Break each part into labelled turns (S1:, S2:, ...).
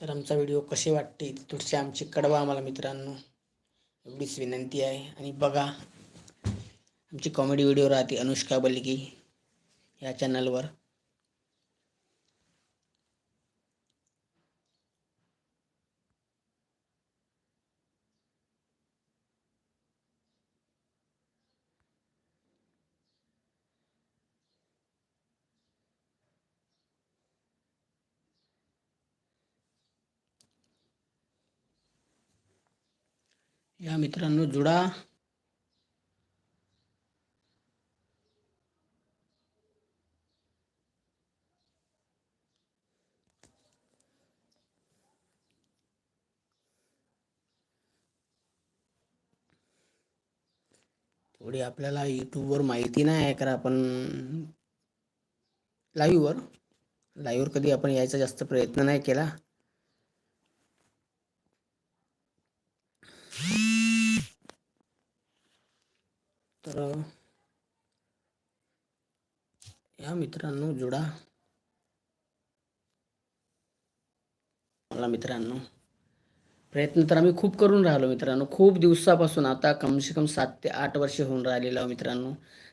S1: तर आमचा व्हिडिओ कसे वाटते थोडेसे आमचे कळवा आम्हाला मित्रांनो, एवढीच विनंती आहे. आणि बघा, आमची कॉमेडी व्हिडिओ राहते अनुष्का बलगी या चॅनलवर. या मित्रांनो जुडा. थोडी आपल्याला यूट्यूबवर माहिती नाही आहे, कारण आपण लाईव्हवर कधी आपण यायचा जास्त प्रयत्न नाही केला. तर या मित्रांनो जुडा. मला मित्रांनो प्रयत्न तर आम्ही खूप करून राहिलो मित्रांनो, खूप दिवसापासून. आता कमसे कम 7 ते 8 वर्ष होऊन राहिलेलं मित्रांनो.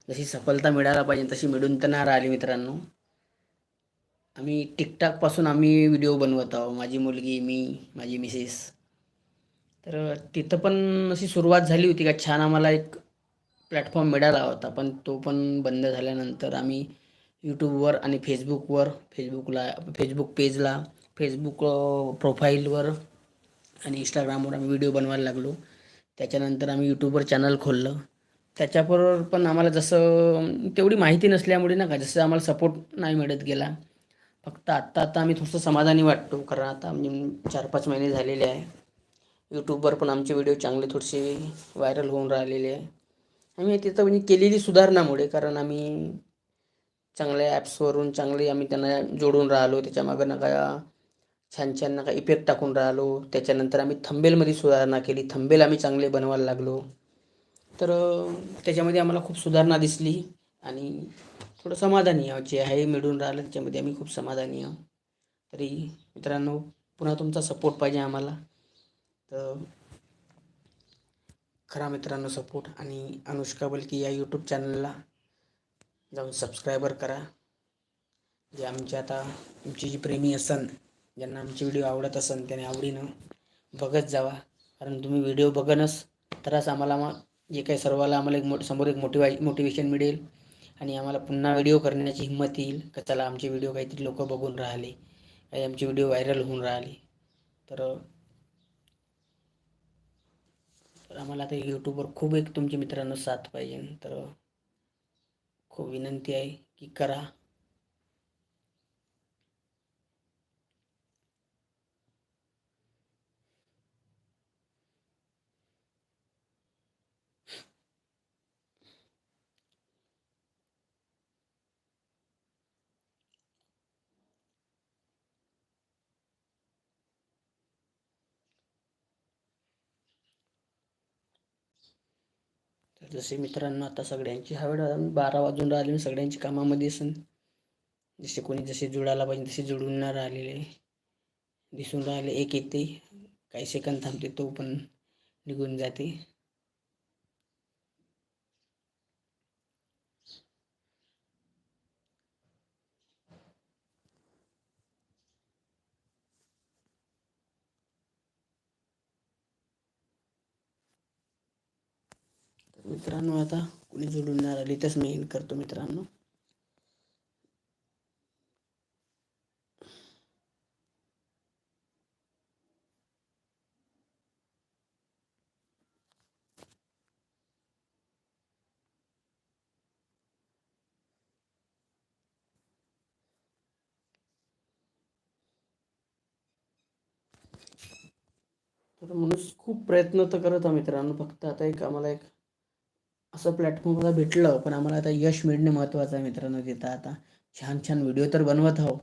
S1: जशी सफलता मिळायला पाहिजे तशी मिळून तर नाही राहिली मित्रांनो. आम्ही टिकटॉकपासून आम्ही व्हिडिओ बनवत आहोत, माझी मुलगी, मी, माझी मिसेस. तर तिथं पण अशी सुरुवात झाली होती का छान, आम्हाला एक प्लॅटफॉर्म मिळाला होता, पण तो पण बंद झाल्यानंतर आम्ही यूट्यूबवर आणि फेसबुक पेजला, फेसबुक प्रोफाईलवर आणि इंस्टाग्रामवर आम्ही व्हिडिओ बनवायला लागलो. त्याच्यानंतर आम्ही यूट्यूबवर चॅनल खोललं. त्याच्याबरोबर पण आम्हाला जसं तेवढी माहिती नसल्यामुळे ना का जसं आम्हाला सपोर्ट नाही मिळत गेला. फक्त आत्ता आम्ही थोडंसं समाधानी वाटतो, कारण आता म्हणजे 4-5 महिने झालेले आहे. यूट्यूबवर पण आमचे व्हिडिओ चांगले थोडेसे व्हायरल होऊन राहिलेले आहे. आम्ही तिथं म्हणजे केलेली सुधारणामुळे, कारण आम्ही चांगल्या ॲप्सवरून चांगले आम्ही त्यांना जोडून राहिलो. त्याच्यामागं नका छान छान नका इफेक्ट टाकून राहिलो. त्याच्यानंतर आम्ही थंबनेलमध्ये सुधारणा केली, थंबनेल आम्ही चांगले बनवायला लागलो. तर त्याच्यामध्ये आम्हाला खूप सुधारणा दिसली आणि थोडं समाधानी आहोत. जे आहे मिळून राहिलं त्याच्यामध्ये आम्ही खूप समाधानी आहोत. तरी मित्रांनो, पुन्हा तुमचा सपोर्ट पाहिजे आम्हाला. तर खरा मित्रांनो सपोर्ट, आणि अनुष्का बलकी या यूट्यूब चॅनलला जाऊन सबस्क्रायबर करा. जे आमची जी प्रेमी असन, ज्यांना आमचे व्हिडिओ आवडत असन, त्याने आवडीनं बघत जावा. कारण तुम्ही व्हिडिओ बघनच तरच आम्हाला मग जे काही सर्वाला आम्हाला समोर एक मोटिवेशन मिळेल आणि आम्हाला पुन्हा व्हिडिओ करण्याची हिंमत येईल का चला आमचे व्हिडिओ काहीतरी लोक बघून राहिले, काही आमचे व्हिडिओ व्हायरल होऊन राहिले. तर आम्हाला आता यूट्यूबवर खूप एक तुमच्या मित्रांनो साथ पाहिजे. तर खूप विनंती आहे की करा. तर जसे मित्रांनो आता सगळ्यांची वेळ 12 वाजून राहिले, सगळ्यांची कामामध्ये असून जसे कोणी जसे जुळायला पाहिजे तसे जुळून नाही राहिलेले दिसून राहिले. एक येते, काही सेकंद थांबते, तो पण निघून जाते. तर मित्रांनो आता कोणी जुळून नाही राहिली तरच मी करतो मित्रांनो. तर म्हणून खूप प्रयत्न तर करत आहोत मित्रांनो. फक्त आता आम्हाला एक असं प्लॅटफॉर्म भेटलं, पण आम्हाला आता यश मिळणे महत्त्वाचं आहे मित्रांनो. तिथं आता छान छान व्हिडिओ तर बनवत आहो,